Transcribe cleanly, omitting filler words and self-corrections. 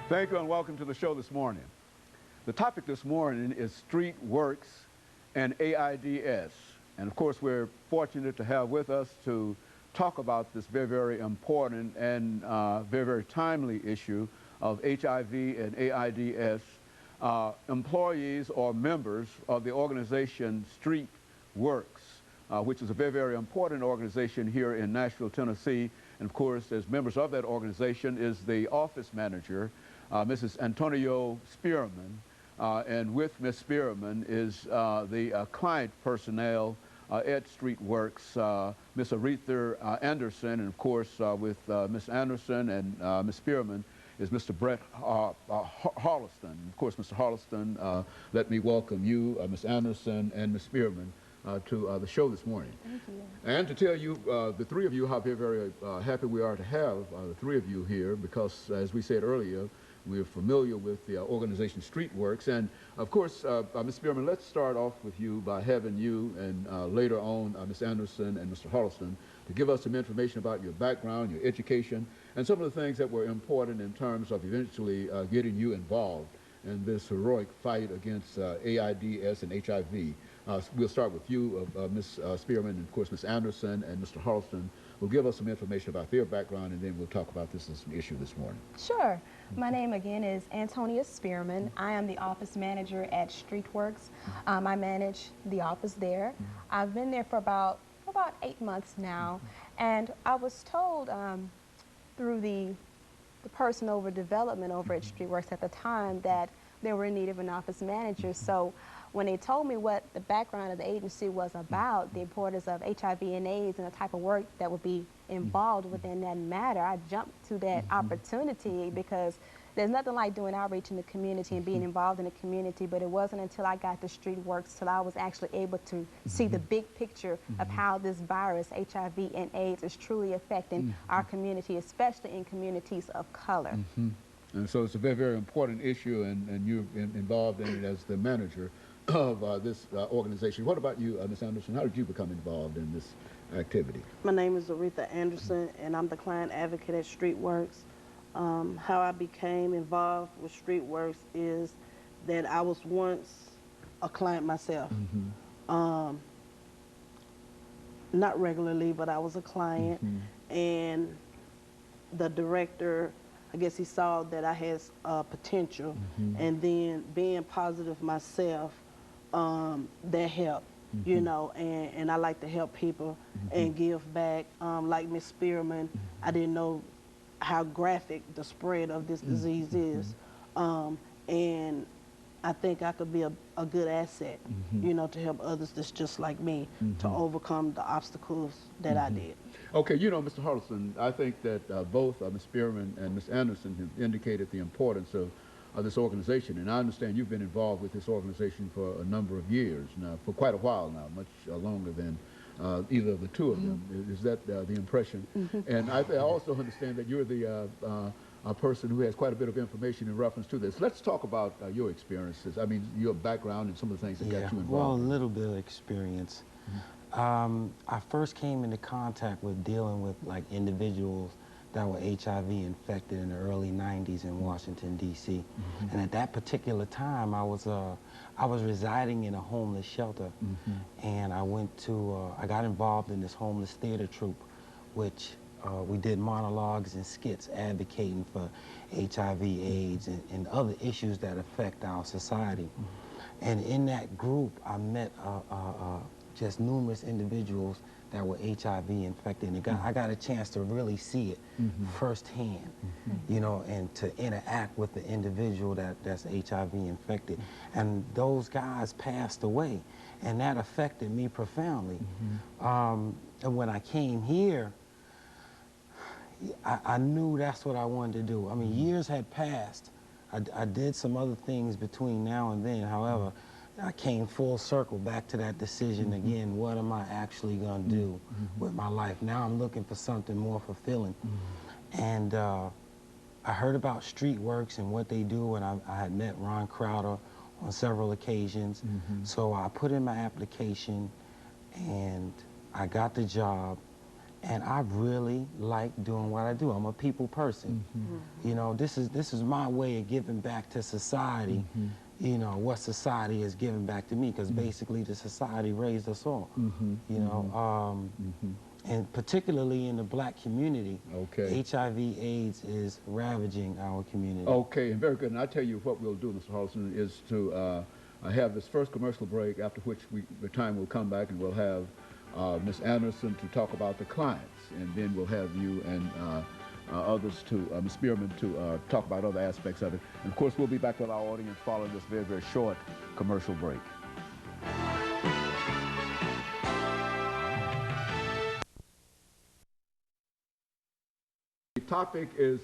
Thank you and welcome to the show this morning. The topic this morning is StreetWorks and AIDS. And of course, we're fortunate to have with us to talk about this very, very important and very, very timely issue of HIV and AIDS. Employees or members of the organization StreetWorks, which is a very, very important organization here in Nashville, Tennessee. And of course, as members of that organization is the office manager, Mrs. Antonio Spearman, and with Ms. Spearman is the client personnel at StreetWorks, Ms. Aretha Anderson, and of course with Ms. Anderson and Ms. Spearman is Mr. Brett Harleston. Of course, Mr. Harleston, let me welcome you, Ms. Anderson and Ms. Spearman, to the show this morning. Thank you. And to tell you, the three of you, how very, very happy we are to have the three of you here because, as we said earlier, we're familiar with the organization StreetWorks. And of course, Ms. Spearman, let's start off with you by having you and later on Ms. Anderson and Mr. Harleston to give us some information about your background, your education, and some of the things that were important in terms of eventually getting you involved in this heroic fight against AIDS and HIV. We'll start with you, Ms. Spearman, and of course Ms. Anderson and Mr. Harleston will give us some information about their background, and then we'll talk about this as an issue this morning. Sure. My name again is Antonia Spearman. I am the office manager at StreetWorks. I manage the office there. I've been there for about 8 months now, and I was told through the person over development over at StreetWorks at the time that they were in need of an office manager. So when they told me what the background of the agency was about, the importance of HIV and AIDS and the type of work that would be involved within that matter, I jumped to that opportunity because there's nothing like doing outreach in the community and being involved in the community, but it wasn't until I got to StreetWorks till I was actually able to see the big picture of how this virus, HIV and AIDS, is truly affecting our community, especially in communities of color. And so it's a very, very important issue, and you're involved in it as the manager of this organization. What about you, Ms. Anderson? How did you become involved in this activity? My name is Aretha Anderson, and I'm the client advocate at StreetWorks. How I became involved with StreetWorks is that I was once a client myself. Not regularly, but I was a client, and the director, I guess he saw that I had potential, and then being positive myself, that helped, you know, and I like to help people and give back. Like Ms. Spearman, I didn't know how graphic the spread of this disease is, and I think I could be a good asset, you know, to help others that's just like me to overcome the obstacles that I did. Okay, you know, Mr. Harleston, I think that both Ms. Spearman and Ms. Anderson have indicated the importance of this organization, and I understand you've been involved with this organization for a number of years now, for quite a while now, much longer than either of the two of them. Is that the impression? And I also understand that you're the a person who has quite a bit of information in reference to this. Let's talk about your experiences. I mean, your background and some of the things that got you involved. Well, a little bit of experience. I first came into contact with dealing with like individuals that were HIV infected in the early 90s in Washington, D.C. And at that particular time, I was residing in a homeless shelter. And I got involved in this homeless theater troupe, which we did monologues and skits advocating for HIV, AIDS, and other issues that affect our society. And in that group, I met just numerous individuals that were HIV infected. And I got a chance to really see it firsthand, you know, and to interact with the individual that's HIV infected. And those guys passed away, and that affected me profoundly. And when I came here, I knew that's what I wanted to do. I mean, years had passed. I did some other things between now and then. However, I came full circle back to that decision again. What am I actually going to do with my life? Now I'm looking for something more fulfilling. And I heard about StreetWorks and what they do, and I had met Ron Crowder on several occasions. So I put in my application, and I got the job. And I really like doing what I do. I'm a people person. You know, this is my way of giving back to society. You know, what society has given back to me, because basically the society raised us all. You know, and particularly in the black community, HIV/AIDS is ravaging our community. Okay, and very good. And I tell you what we'll do, Mr. Halston, is to have this first commercial break, after which the time will come back and we'll have Ms. Anderson to talk about the clients, and then we'll have you and others to, Ms. Spearman, to talk about other aspects of it. And of course, we'll be back with our audience following this very, very short commercial break. The topic is